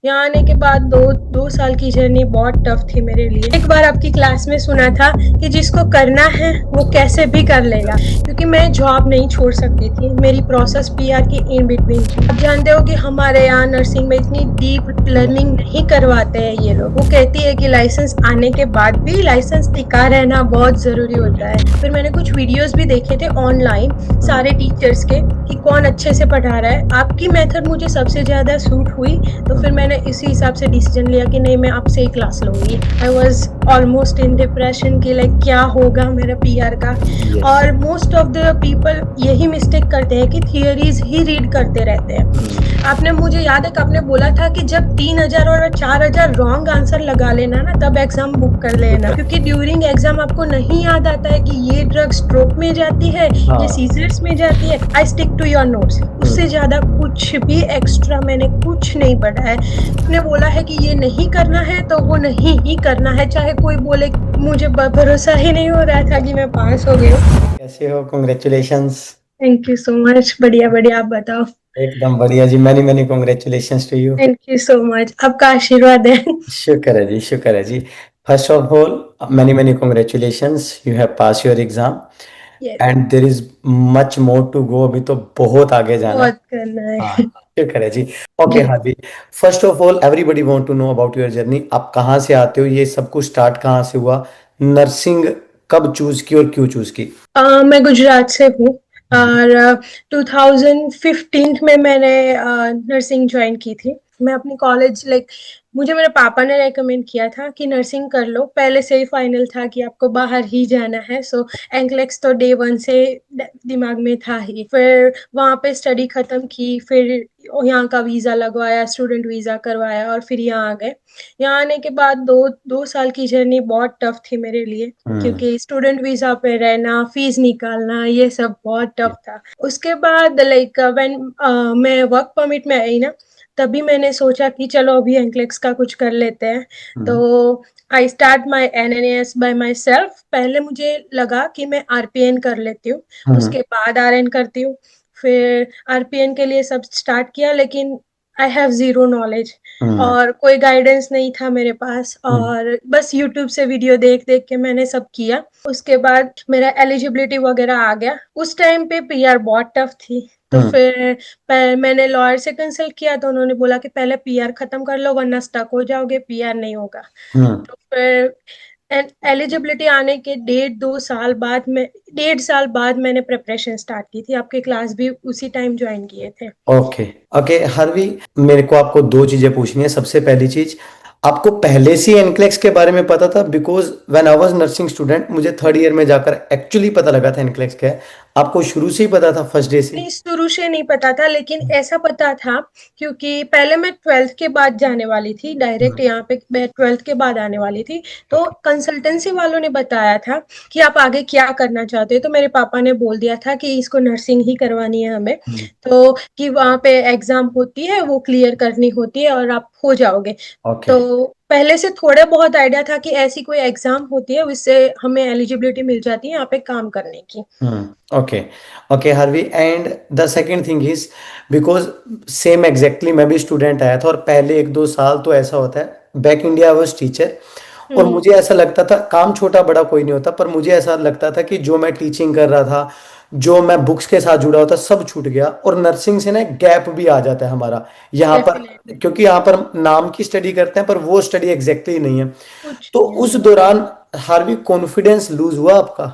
यहाँ आने के बाद दो साल की जर्नी बहुत टफ थी मेरे लिए। एक बार आपकी क्लास में सुना था कि जिसको करना है वो कैसे भी कर लेगा, क्योंकि मैं जॉब नहीं छोड़ सकती थी। मेरी प्रोसेस पीआर की इन बिटवीन थी। आप जानते हो कि हमारे यहाँ नर्सिंग में इतनी डीप लर्निंग नहीं करवाते हैं ये लोग। वो कहती है कि लाइसेंस आने के बाद भी लाइसेंस टिका रहना बहुत जरूरी होता है। फिर मैंने कुछ वीडियोस भी देखे थे ऑनलाइन सारे टीचर्स के कि कौन अच्छे से पढ़ा रहा है। आपकी मेथड मुझे सबसे ज्यादा सूट हुई, तो फिर मैंने इसी हिसाब से डिसीजन लिया कि नहीं, मैं आपसे ही क्लास लूंगी। I was almost in depression कि लाइक क्या होगा मेरा पीआर का। और मोस्ट ऑफ द पीपल यही मिस्टेक करते हैं कि थियरीज ही रीड करते रहते हैं। आपने, मुझे याद है कि आपने बोला था कि जब 3000 और 4000 रॉन्ग आंसर लगा लेना ना, तब एग्जाम बुक कर लेना, क्योंकि ड्यूरिंग एग्जाम आपको नहीं याद आता है कि ये ड्रग स्ट्रोक में जाती है, ये सीजर्स में जाती है। I stick to your notes. उससे ज्यादा कुछ भी एक्स्ट्रा मैंने कुछ नहीं पढ़ा है। उसने बोला है कि ये नहीं करना है तो वो नहीं ही करना है, चाहे कोई बोले। मुझे भरोसा ही नहीं हो रहा था कि मैं पास हो गई हूँ। कैसे हो? Congratulations. Thank you so much. बढ़िया बढ़िया, आप बताओ। एकदम बढ़िया जी। Many many congratulations to you. Thank you so much, आपका आशीर्वाद है। शुक्र है जी, शुक्र है जी। First of all, many many congratulations, you have pass your exam yes. And there is much more to go. अभी तो बहुत आगे जाना है। बहुत करना हाँ, है। शुक्र है जी। ओके जी। हाँ जी। First of all, everybody want to know about your journey. आप कहाँ से आते हो? ये सब कुछ स्टार्ट कहाँ से हुआ? नर्सिंग कब चूज की और क्यों चूज की? मैं गुजरात से हूँ। और 2015 में मैंने नर्सिंग ज्वाइन की थी। मैं अपनी कॉलेज लाइक, मुझे मेरे पापा ने रेकमेंड किया था कि नर्सिंग कर लो। पहले से ही फाइनल था कि आपको बाहर ही जाना है। सो एंक्लेक्स तो डे वन से दिमाग में था ही। फिर वहाँ पे स्टडी खत्म की, फिर यहाँ का वीजा लगवाया, स्टूडेंट वीजा करवाया, और फिर यहाँ आ गए। यहाँ आने के बाद दो साल की जर्नी बहुत टफ थी मेरे लिए, क्योंकि स्टूडेंट वीजा पे रहना, फीस निकालना, ये सब बहुत टफ था। उसके बाद लाइक व्हेन मैं वर्क परमिट में आई ना, तभी मैंने सोचा कि चलो अभी एंक्लेक्स का कुछ कर लेते हैं। तो I start my NNS bye my self. पहले मुझे लगा कि मैं आरपीएन कर लेती हूँ, उसके बाद आरएन करती हूँ। फिर आरपीएन के लिए सब स्टार्ट किया, लेकिन आई हैव जीरो नॉलेज और कोई गाइडेंस नहीं था मेरे पास, और बस यूट्यूब से वीडियो देख देख के मैंने सब किया। उसके बाद मेरा एलिजिबिलिटी वगैरह आ गया। उस टाइम पे पीआर बहुत टफ थी, तो फिर मैंने लॉयर से कंसल्ट किया, तो उन्होंने बोला कि पहले पीआर खत्म कर लो वरना स्टक हो जाओगे, पीआर नहीं होगा। तो फिर एलिजिबिलिटी आने के 1.5 साल बाद मैंने प्रिपरेशन स्टार्ट की थी। आपके क्लास भी उसी टाइम ज्वाइन किए थे। ओके। ओके हरवी, मेरे को आपको दो चीजें पूछनी है। सबसे पहली चीज, आपको पहले से एनक्लेक्स के बारे में पता था? Because when I was nursing student, मुझे थर्ड ईयर में जाकर एक्चुअली पता लगा था एनक्लेक्स क्या है। आपको शुरू से ही पता था, फर्स्ट डे से? नहीं, शुरू से नहीं पता था, लेकिन ऐसा पता था क्योंकि पहले मैं 12th के बाद जाने वाली थी डायरेक्ट यहाँ पे। मैं 12th के बाद आने वाली थी, तो ओके। कंसल्टेंसी वालों ने बताया था कि आप आगे क्या करना चाहते हो। तो मेरे पापा ने बोल दिया था कि इसको नर्सिंग ही करवानी है हमें, तो कि वहाँ पे एग्जाम होती है, वो क्लियर करनी होती है और आप हो जाओगे। ओके। तो पहले से थोड़े बहुत आइडिया था कि ऐसी कोई एग्जाम होती है, उससे हमें एलिजिबिलिटी मिल जाती है यहाँ पे काम करने की। Okay. Okay Harvi, and the second thing is, because same exactly मैं भी स्टूडेंट आया था और पहले एक दो साल तो ऐसा होता है। Back India I was teacher, और हम्म। मुझे ऐसा लगता था, काम छोटा बड़ा कोई नहीं होता, पर मुझे ऐसा लगता था कि जो मैं टीचिंग कर रहा था, जो मैं बुक्स के साथ जुड़ा होता, सब छूट गया। और नर्सिंग से ना गैप भी आ जाता है हमारा यहाँ पर, डेफिनेटली। क्योंकि यहाँ पर नाम की स्टडी करते हैं पर वो स्टडी एग्जैक्टली नहीं है। कुछ तो नहीं है। उस दौरान हार्वी, कॉन्फिडेंस लूज हुआ आपका?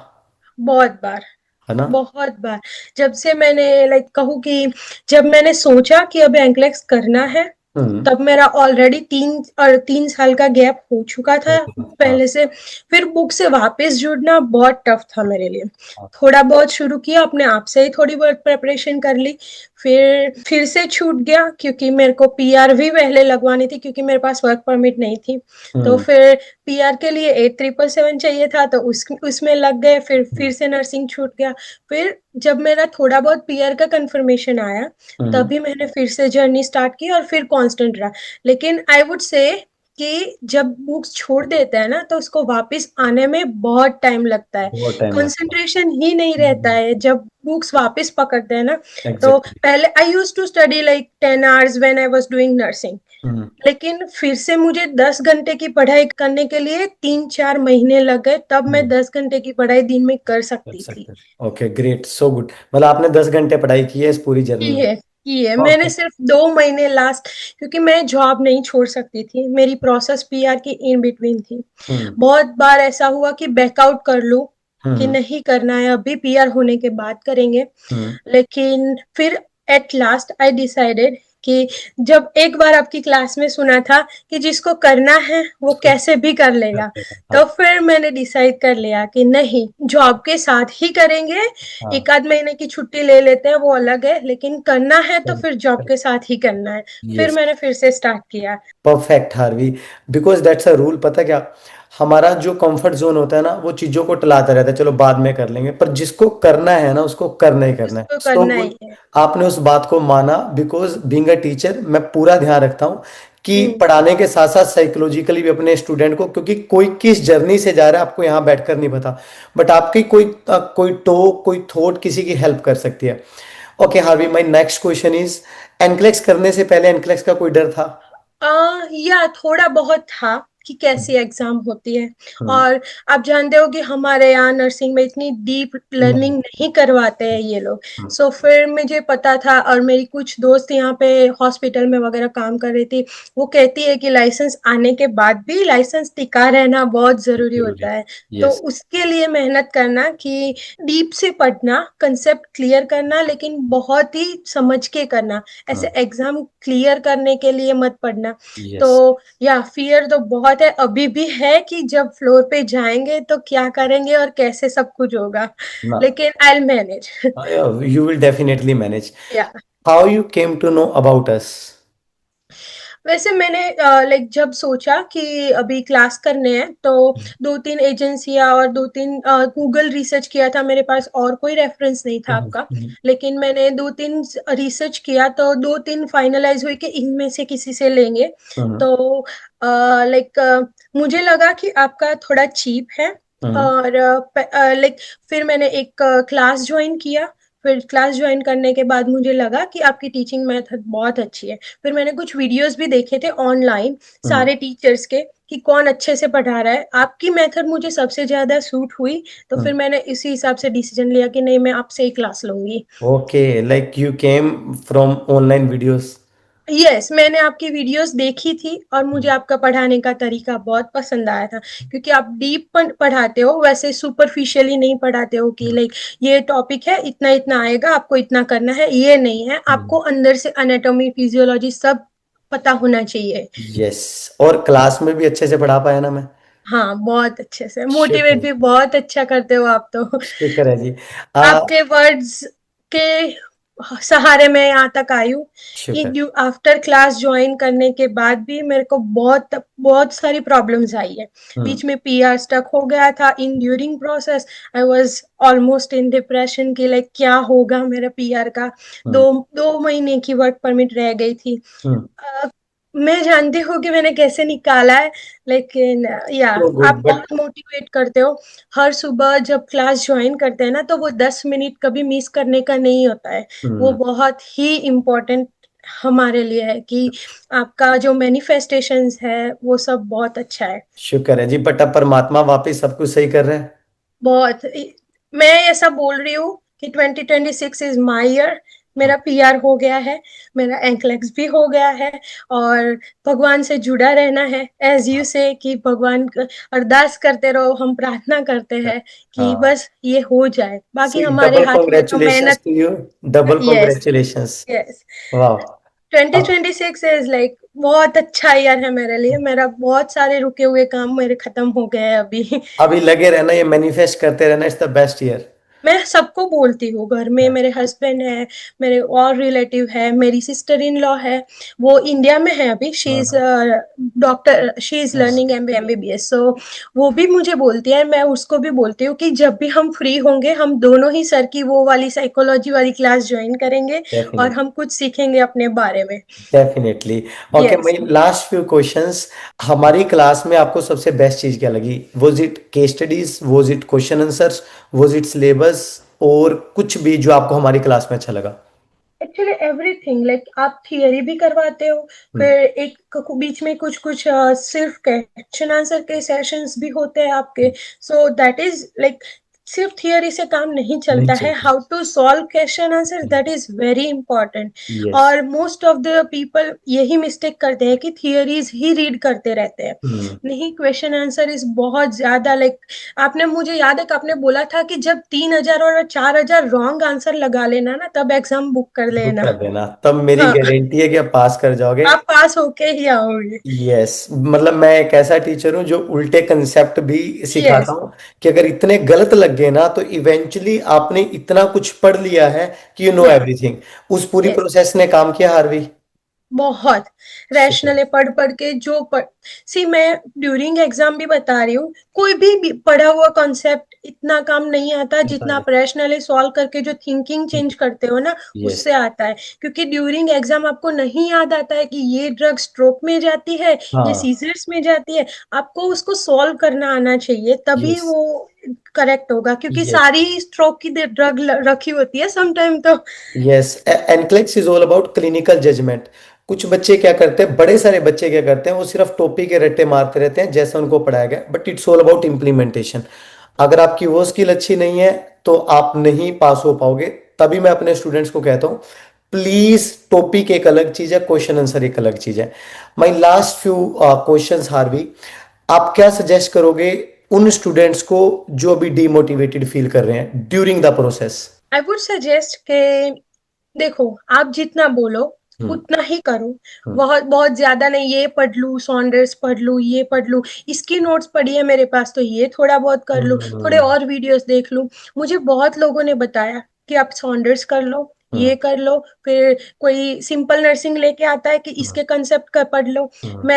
बहुत बार। है ना? बहुत बार। जब से मैंने लाइक कहूँ कि जब मैंने सोचा कि अब एंकलेक्स करना है, हम्म। तब मेरा ऑलरेडी 3 साल का गैप हो चुका था हाँ। पहले से। फिर बुक से वापस जुड़ना बहुत टफ था मेरे लिए। हाँ। थोड़ा बहुत शुरू किया अपने आप से ही, थोड़ी बहुत प्रिपरेशन कर ली, फिर से छूट गया क्योंकि मेरे को पीआर भी पहले लगवानी थी, क्योंकि मेरे पास वर्क परमिट नहीं थी। तो हम्म। फिर पीआर के लिए 8777 चाहिए था, तो उसमें लग गए। फिर से नर्सिंग छूट गया। फिर जब मेरा थोड़ा बहुत पीआर का कंफर्मेशन आया, हम्म। तभी मैंने फिर से जर्नी स्टार्ट की और फिर कांस्टेंट रहा। लेकिन आई वुड से कि जब बुक्स छोड़ देते हैं ना, तो उसको वापस आने में बहुत टाइम लगता है। बहुत टाइम लगता कंसंट्रेशन ही नहीं रहता है। है जब बुक्स वापस पकड़ते हैं ना। तो एग्जैक्टली। पहले I used to study like 10 hours when I was doing nursing, hmm. लेकिन फिर से मुझे 10 घंटे की पढ़ाई करने के लिए 3-4 महीने लग गए, तब मैं हम्म। 10 घंटे की पढ़ाई दिन में कर कर सकती थी। सकते हैं। Okay, great, so good. मतलब आपने 10 घंटे पढ़ाई की है इस पूरी जर्नी में। की है मैंने ओके। सिर्फ 2 महीने लास्ट, क्योंकि मैं जॉब नहीं छोड़ सकती थी, मेरी प्रोसेस पीआर की इन बिटवीन थी। हम्म। बहुत बार ऐसा हुआ कि बैकआउट कर लूं, कि हम्म। नहीं करना है अभी, पीआर होने के बाद करेंगे। हम्म। लेकिन फिर एट लास्ट आई डिसाइडेड कि जब एक बार आपकी क्लास में सुना था कि जिसको करना है वो कैसे भी कर लेगा, तो हाँ। फिर मैंने डिसाइड कर लिया कि नहीं, जॉब के साथ ही करेंगे। हाँ। 1 आध महीने की छुट्टी ले लेते हैं वो अलग है, लेकिन करना है तो फिर जॉब के साथ ही करना है। फिर यस। मैंने फिर से स्टार्ट किया। Perfect Harvey. Because that's a rule. पता क्या, हमारा जो कंफर्ट जोन होता है ना, वो चीजों को टलाता रहता है, चलो बाद में कर लेंगे, पर जिसको करना है ना उसको करना ही करना है। इसको सो करना गुड, ही है। आपने उस बात को माना। बिकॉज बीइंग अ टीचर मैं पूरा ध्यान रखता हूँ कि हम्म। पढ़ाने के साथ साथ साइकोलॉजिकली भी अपने स्टूडेंट को, क्योंकि कोई किस जर्नी से जा रहा है आपको यहाँ बैठकर नहीं पता, बट आपकी कोई टोक, कोई थॉट किसी की हेल्प कर सकती है। Okay Harvey, my next question is, NCLEX करने से पहले एनक्लेक्स का कोई डर था? या थोड़ा बहुत था कि कैसी एग्जाम होती है। हम्म। और आप जानते हो कि हमारे यहाँ नर्सिंग में इतनी डीप नहीं। लर्निंग नहीं करवाते हैं ये लोग। हम्म। सो फिर मुझे पता था, और मेरी कुछ दोस्त यहाँ पे हॉस्पिटल में वगैरह काम कर रही थी, वो कहती है कि लाइसेंस आने के बाद भी लाइसेंस टिका रहना बहुत जरूरी जरूरी। होता है। तो यस। उसके लिए मेहनत करना, कि डीप से पढ़ना, कंसेप्ट क्लियर करना, लेकिन बहुत ही समझ के करना। ऐसे हाँ। एग्जाम क्लियर करने के लिए मत पढ़ना। तो यस। या फियर तो बहुत है, अभी भी है कि जब फ्लोर पे जाएंगे तो क्या करेंगे और कैसे सब कुछ होगा। ना, लेकिन I will manage. you will definitely manage. या How you came to know about us? वैसे मैंने लाइक जब सोचा कि अभी क्लास करने हैं, तो 2-3 एजेंसियां और 2-3 गूगल रिसर्च किया था, मेरे पास और कोई रेफरेंस नहीं था आपका। हम्म। लेकिन मैंने 2-3 रिसर्च किया, तो 2-3 फाइनलाइज हुई कि इनमें से किसी से लेंगे। हम्म। तो लाइक मुझे लगा कि आपका थोड़ा चीप है। हम्म। और लाइक फिर मैंने एक क्लास ज्वाइन किया। फिर क्लास ज्वाइन करने के बाद मुझे लगा कि आपकी टीचिंग मेथड बहुत अच्छी है। फिर मैंने कुछ वीडियोस भी देखे थे ऑनलाइन, हम्म। सारे टीचर्स के, कि कौन अच्छे से पढ़ा रहा है। आपकी मेथड मुझे सबसे ज्यादा सूट हुई, तो फिर हम्म। मैंने इसी हिसाब से डिसीजन लिया कि नहीं, मैं आपसे ही क्लास लूंगी। Okay, like you came from online videos. Yes, मैंने आपकी वीडियोस देखी थी और मुझे आपका पढ़ाने का तरीका बहुत पसंद आया था। क्योंकि आप डीप पढ़ाते हो, वैसे सुपरफिशियली नहीं पढ़ाते हो कि लाइक ये टॉपिक है, इतना इतना आएगा, आपको इतना करना है, ये नहीं है। आपको अंदर से एनाटॉमी, फिजियोलॉजी सब पता होना चाहिए। यस। और क्लास में भी अच्छे से पढ़ा पाया ना मैं? हाँ, बहुत अच्छे से मोटिवेट शुक्र। भी बहुत अच्छा करते हो आप तो। शुक्र है जी। आ, आपके वर्ड्स के सहारे मैं यहाँ तक आई हूँ। कि शुक्र। ड्यू आफ्टर क्लास ज्वाइन करने के बाद भी मेरे को बहुत बहुत सारी प्रॉब्लम्स आई है। हम्म। बीच में पीआर स्टक हो गया था, in during process I was almost in depression कि लाइक क्या होगा मेरा पीआर का। हम्म। दो 2 महीने की वर्क परमिट रह गई थी। हम्म। मैं जानती हूँ कि मैंने कैसे निकाला है। लेकिन या So आप good, but बहुत मोटिवेट करते हो। हर सुबह जब क्लास ज्वाइन करते हैं ना, तो वो 10 मिनट कभी मिस करने का नहीं होता है। वो हम्म। बहुत ही इम्पोर्टेंट हमारे लिए है कि आपका जो मैनिफेस्टेशंस है वो सब बहुत अच्छा है। शुक्र है जी, बट अब परमात्मा वापिस सब कुछ सही कर रहे हैं। बहुत। मैं ऐसा बोल रही हूँ कि 2026 इज माई ईयर। हाँ। मेरा पीआर हो गया है, मेरा एंकलेक्स भी हो गया है। और भगवान से जुड़ा रहना है, एज यू से कि भगवान अरदास करते रहो, हम प्रार्थना करते हैं कि हाँ। बस ये हो जाए, सो बाकी हमारे डबल हाथ में तो कॉन्ग्रेचुलेशंस मेहनत। To you. Double yes. Congratulations. Yes. वाह। अब 2026 इज लाइक बहुत अच्छा ईयर है मेरे लिए। मेरा बहुत सारे रुके हुए काम मेरे खत्म हो गए हैं अभी। अभी लगे रहना, ये मैनिफेस्ट करते रहना, इट्स द बेस्ट ईयर। मैं सबको बोलती हूँ, घर में मेरे हस्बैंड है, मेरे और रिलेटिव है, मेरी सिस्टर इन लॉ है। वो इंडिया में है अभी, शी इज हाँ। Doctor, she is learning MBBS. So वो भी मुझे बोलती है, मैं उसको भी बोलती हूँ कि जब भी हम फ्री होंगे, हम दोनों ही सर की वो वाली साइकोलॉजी वाली क्लास ज्वाइन करेंगे और डेफिनेटली। हम कुछ सीखेंगे अपने बारे में। Definitely. Okay, yes. My last few questions. हमारी क्लास में आपको सबसे बेस्ट चीज क्या लगी? Was it case studies, was it question answers, was it syllabus, और कुछ भी जो आपको हमारी क्लास में अच्छा लगा? एक्चुअली एवरीथिंग लाइक आप थियरी भी करवाते हो, हम्म, फिर एक बीच में कुछ कुछ सिर्फ क्वेश्चन आंसर के सेशंस भी होते हैं आपके, सो दैट इज लाइक सिर्फ थियरी से काम नहीं नहीं चलता है, चलता। How to solve question answer that is very important. Yes. और मोस्ट ऑफ द पीपल यही मिस्टेक करते हैं कि थियरीज ही रीड करते रहते हैं, हम्म। नहीं क्वेश्चन आंसर इज बहुत ज्यादा लाइक आपने मुझे याद है कि आपने बोला था कि जब 3,000 और 4,000 रॉन्ग आंसर लगा लेना ना तब एग्जाम बुक कर बुक लेना। कर देना, तब मेरी हाँ, गारंटी है कि आप पास कर जाओगे। आप पास होके ही आओगे। यस, मतलब मैं एक ऐसा टीचर हूँ जो उल्टे कंसेप्ट भी सिखाता यस, हूँ कि अगर इतने गलत लग गए ना तो इवेंचुअली आपने इतना कुछ पढ़ लिया है कि यू नो या एवरीथिंग। उस पूरी यस, प्रोसेस ने काम किया हार्वी। बहुत सुपर। रैशनली पढ़ पढ़ के जो पढ़ सी मैं ड्यूरिंग एग्जाम भी बता रही हूँ, कोई भी पढ़ा हुआ कॉन्सेप्ट इतना काम नहीं आता जितना आप रैशनली सॉल्व करके जो थिंकिंग चेंज करते हो ना, यस। उससे आता है। क्योंकि ड्यूरिंग एग्जाम आपको नहीं याद आता है कि ये ड्रग स्ट्रोक में जाती है, ये हाँ। सीजर्स में जाती है, आपको उसको सॉल्व करना आना चाहिए, तभी यस। वो करेक्ट होगा, क्योंकि यस। सारी स्ट्रोक की ड्रग रखी होती है समटाइम तो। Yes, NCLEX is all about clinical judgement. कुछ बच्चे क्या करते हैं, बड़े सारे बच्चे क्या करते हैं, वो सिर्फ टोपी के रट्टे मारते रहते हैं जैसा उनको पढ़ाया गया, but it's all about implementation. अगर आपकी वो स्किल अच्छी नहीं है तो आप नहीं पास हो पाओगे। तभी मैं अपने स्टूडेंट्स को कहता हूँ, प्लीज टॉपिक एक अलग चीज है, क्वेश्चन आंसर एक अलग चीज है। My last few questions Harvey, आप क्या सजेस्ट करोगे उन स्टूडेंट्स को जो अभी डिमोटिवेटेड फील कर रहे हैं during the process? I would suggest के देखो, आप जितना बोलो हम्म। उतना ही करो। हम्म। बहुत बहुत ज्यादा नहीं, ये पढ़ लूं सॉन्डर्स पढ़ लूं, ये पढ़ लूं, इसकी नोट्स पढ़ी है मेरे पास तो ये थोड़ा बहुत कर लूं, थोड़े हम्म। और वीडियोस देख लूं। मुझे बहुत लोगों ने बताया कि आप सॉन्डर्स कर लो, हम्म। ये कर लो, फिर कोई सिंपल नर्सिंग लेके आता है कि हम्म। इसके कंसेप्ट का पढ़ लो। हम्म।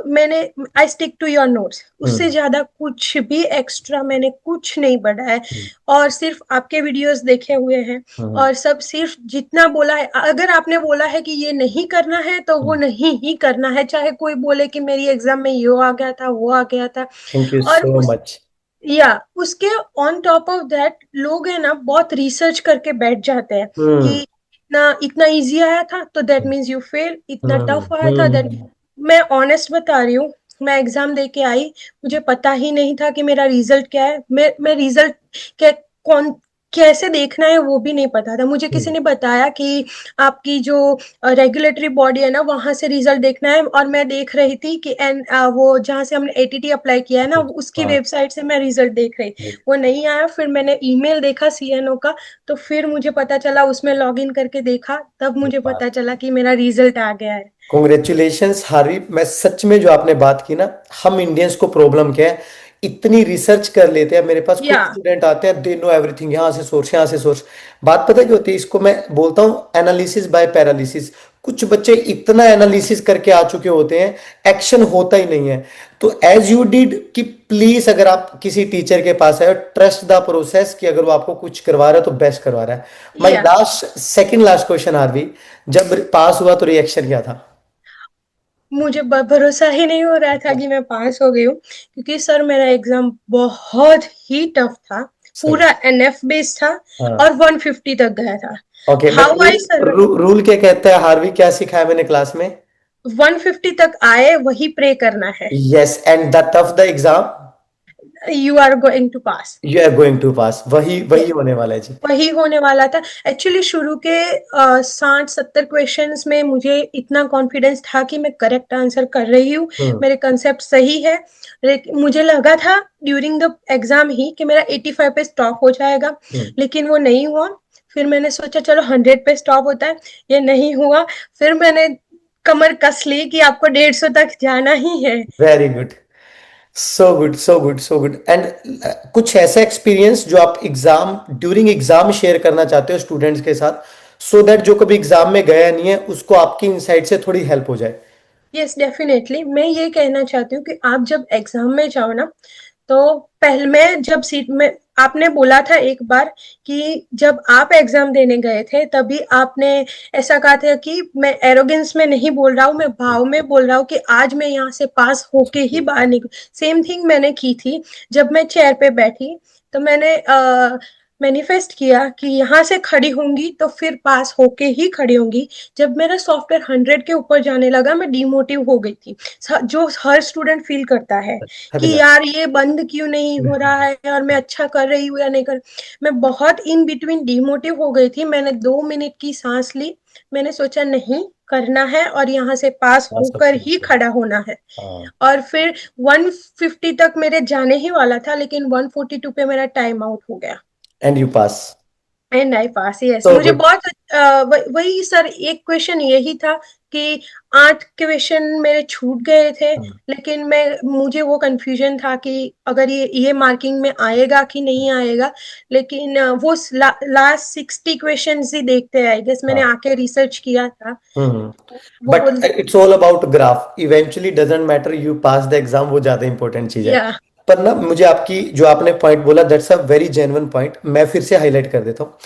मैंने I stick to your notes, उससे हम्म। ज्यादा कुछ भी एक्स्ट्रा मैंने कुछ नहीं पढ़ा है, हम्म। और सिर्फ आपके वीडियोस देखे हुए हैं। हम्म। और सब सिर्फ जितना बोला है, अगर आपने बोला है कि ये नहीं करना है तो वो नहीं ही करना है, चाहे कोई बोले कि मेरी एग्जाम में ये आ गया था, वो आ गया था। थैंक यू और सो उस मच। या उसके ऑन टॉप ऑफ दैट लोग है ना बहुत रिसर्च करके बैठ जाते हैं कि हम्म। इतना इतना इजी आया था तो दैट मीन्स यू फेल, इतना हम्म। टफ आया था दैट। हम्म। मैं ऑनेस्ट बता रही हूँ, मैं एग्जाम दे के आई, मुझे पता ही नहीं था कि मेरा रिजल्ट क्या है, मैं रिजल्ट क्या कौन कैसे देखना है वो भी नहीं पता था। मुझे किसी हम्म। ने बताया कि आपकी जो रेगुलेटरी बॉडी है ना वहां से रिजल्ट देखना है, और मैं देख रही थी कि वो जहां से हमने एटीटी अप्लाई किया है ना उसकी हाँ। वेबसाइट से मैं रिजल्ट देख रही, वो नहीं आया। फिर मैंने ईमेल देखा सीएनओ का, तो फिर मुझे पता चला, उसमें लॉग इन करके देखा, तब मुझे पता चला कि मेरा रिजल्ट आ गया है। कॉन्ग्रेचुलेशंस हार्वी, मैं सच में जो आपने बात की ना, हम इंडियंस को प्रॉब्लम क्या है, इतनी रिसर्च कर लेते हैं। मेरे पास या कुछ स्टूडेंट आते हैं, दे नो एवरीथिंग, यहाँ से सोर्स यहाँ से सोर्स। बात पता क्या होती है, इसको मैं बोलता हूँ एनालिसिस बाय पैरालिसिस। कुछ बच्चे इतना एनालिसिस करके आ चुके होते हैं, एक्शन होता ही नहीं है। तो एज यू डिड कि प्लीज अगर आप किसी टीचर के पास आए, ट्रस्ट द प्रोसेस कि अगर वो आपको कुछ करवा रहा है तो बेस्ट करवा रहा है। माई या last second last question Harvey, जब पास हुआ तो रिएक्शन क्या था? मुझे भरोसा ही नहीं हो रहा था कि मैं पास हो गई हूँ, क्योंकि सर मेरा एग्जाम बहुत ही टफ था, सही। पूरा एनएफ बेस्ड था, हाँ। और 150 तक गया था। ओके, मैं हाउ आई सर रूल क्या कहता है हार्वी, क्या सिखाया मैंने क्लास में? 150 तक आए वही प्रे करना है, yes, and the tough the exam you are going to pass. You are going to pass, वही वही होने वाला है जी। वही होने वाला था। एक्चुअली शुरू के 60-70 क्वेश्चंस में मुझे इतना कॉन्फिडेंस था कि मैं करेक्ट आंसर कर रही हूँ, हम्म। मेरे कंसेप्ट सही है। लेकिन मुझे लगा था ड्यूरिंग द एग्जाम ही कि मेरा 85 पे स्टॉप हो जाएगा, हम्म। लेकिन वो नहीं हुआ। फिर मैंने सोचा चलो 100 पे स्टॉप होता है, ये नहीं हुआ। फिर मैंने कमर कस ली कि आपको 150 तक जाना ही है। Very good. So good, so good, so good. And कुछ ऐसा एक्सपीरियंस जो आप एग्जाम ड्यूरिंग एग्जाम शेयर करना चाहते हो स्टूडेंट्स के साथ, सो दैट जो कभी एग्जाम में गया नहीं है उसको आपकी इनसाइट से थोड़ी हेल्प हो जाए? यस डेफिनेटली, मैं ये कहना चाहती हूँ कि आप जब एग्जाम में जाओ ना, तो पहले मैं जब सीट में, आपने बोला था एक बार कि जब आप एग्जाम देने गए थे तभी आपने ऐसा कहा था कि मैं एरोगेंस में नहीं बोल रहा हूँ, मैं भाव में बोल रहा हूँ कि आज मैं यहाँ से पास होके ही बाहर निकलूं। सेम थिंग मैंने की थी। जब मैं चेयर पे बैठी तो मैंने मैनिफेस्ट किया कि यहाँ से खड़ी होंगी तो फिर पास होके ही खड़ी होंगी। जब मेरा सॉफ्टवेयर 100 के ऊपर जाने लगा, मैं डिमोटिव हो गई थी। जो हर स्टूडेंट फील करता है कि अभिलाष। यार ये बंद क्यों नहीं हो रहा है और मैं अच्छा कर रही हूँ या नहीं कर। मैं बहुत इन बिटवीन डिमोटिव हो गई थी। मैंने 2 मिनट की सांस ली। मैंने सोचा नहीं, करना है और यहाँ से पास हाँ, सब होकर ही कुछ। खड़ा होना है। हाँ। और फिर 150 तक मेरे जाने ही वाला था, लेकिन 142 पे मेरा टाइम आउट हो गया। And you pass. And I pass, yes. तो मुझे गुड। बहुत वही सर, एक क्वेश्चन यही था कि 8 क्वेश्चन मेरे छूट गए थे। लेकिन मुझे वो कंफ्यूजन था कि अगर ये मार्किंग में आएगा कि नहीं आएगा। लेकिन वो लास्ट 60 क्वेश्चन ही देखते हैं, आई गेस। मैंने हाँ। आके रिसर्च किया था। हम्म। वो but it's all about graph, eventually doesn't matter, you pass the exam, वो ज्यादा इंपॉर्टेंट चीज है। या पर ना मुझे आपकी जो आपने पॉइंट बोला, that's a very genuine point, मैं फिर से हाईलाइट कर देता हूँ।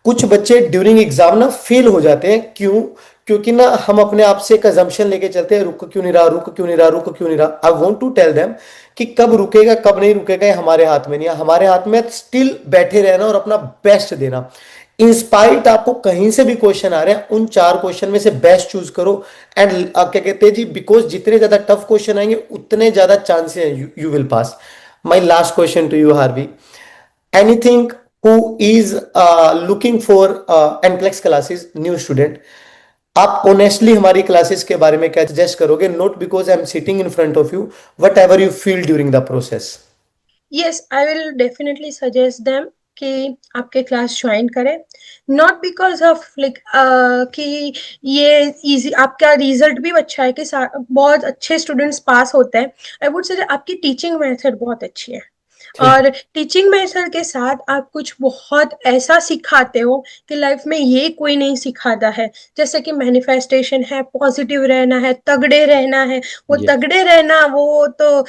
कुछ बच्चे ड्यूरिंग एग्जाम ना फेल हो जाते हैं, क्यों? क्योंकि ना हम अपने आप से एक अजम्पशन लेके चलते हैं, रुक क्यों नहीं रहा, रुक क्यों नहीं रहा, रुक क्यों नहीं रहा। I want to tell them कि कब रुकेगा कब नहीं रुकेगा ये हमारे हाथ में नहीं है। हमारे हाथ में स्टिल बैठे रहना और अपना बेस्ट देना। इंस्पाइट आपको कहीं से भी क्वेश्चन आ रहे हैं, उन 4 क्वेश्चन में से बेस्ट चूज करो। एंड क्या कहते हैं जी, बिकॉज जितने ज्यादा टफ क्वेश्चन आएंगे उतने ज्यादा चांसेस हैं you will pass. My last question to you Harvey, anything who is looking for NCLEX classes, new student, आप ऑनेस्टली हमारी क्लासेस के बारे में क्या सजेस्ट करोगे? Not because I am sitting in front of you, whatever you feel during the process. Yes, I will definitely suggest them कि आपके class join करें। नॉट बिकॉज ऑफ लाइक कि ये इजी, आपका रिजल्ट भी अच्छा है कि बहुत अच्छे स्टूडेंट्स पास होते हैं। आई वुड से आपकी टीचिंग मेथड बहुत अच्छी है। थैंक और टीचिंग मेथड के साथ आप कुछ बहुत ऐसा सिखाते हो कि लाइफ में ये कोई नहीं सिखाता है। जैसे कि मैनिफेस्टेशन है, पॉजिटिव रहना है, तगड़े रहना है। वो यू। तगड़े रहना, वो तो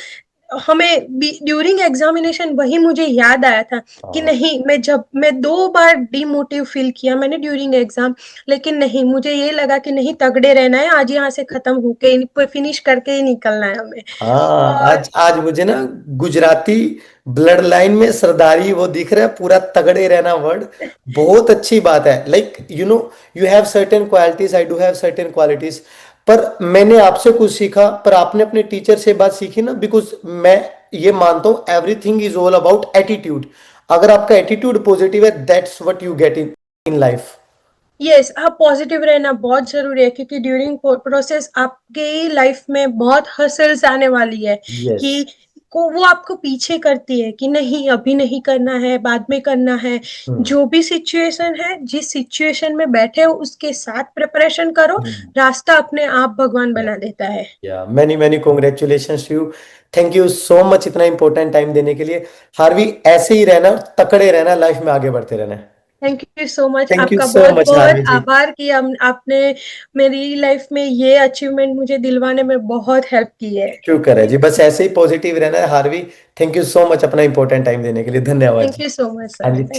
हमें ड्यूरिंग एग्जामिनेशन वही मुझे याद आया था कि नहीं, जब मैं 2 बार डिमोटिव फील किया मैंने ड्यूरिंग एग्जाम। लेकिन नहीं, मुझे ये लगा कि नहीं, तगड़े रहना है, आज यहाँ से खत्म होके फिनिश करके ही निकलना है हमें। हाँ, और आज आज मुझे ना गुजराती ब्लड लाइन में सरदारी वो दिख रहा है, पूरा तगड़े रहना वर्ड। बहुत अच्छी बात है। Like you know, you have certain qualities, I do have certain qualities. पर मैंने आपसे कुछ सीखा, पर आपने अपने टीचर से बात सीखी ना, बिकॉज मैं ये मानता हूँ everything is all about attitude. अगर आपका एटीट्यूड पॉजिटिव है, that's what you get in in life. Yes, हाँ, पॉजिटिव रहना बहुत जरूरी है क्योंकि ड्यूरिंग प्रोसेस आपके लाइफ में बहुत हसल्स आने वाली है यस। कि वो आपको पीछे करती है कि नहीं, अभी नहीं करना है, बाद में करना है। जो भी सिचुएशन है, जिस सिचुएशन में बैठे हो उसके साथ प्रिपरेशन करो। रास्ता अपने आप भगवान बना देता है। या many many congratulations to you. Thank you so much इतना इंपॉर्टेंट टाइम देने के लिए। हार्वी, ऐसे ही रहना, तकड़े रहना, लाइफ में आगे बढ़ते रहना। Thank you so much, thank you आपका सो बहुत मच बहुत हार्वी जी। आभार कि आपने मेरी लाइफ में ये अचीवमेंट मुझे दिलवाने में बहुत हेल्प की है। शुक्र है जी, बस ऐसे ही पॉजिटिव रहना है Harvey. Thank you so much अपना इंपॉर्टेंट टाइम देने के लिए, धन्यवाद थैंक जी। यू सो मच हाँ सर। जी।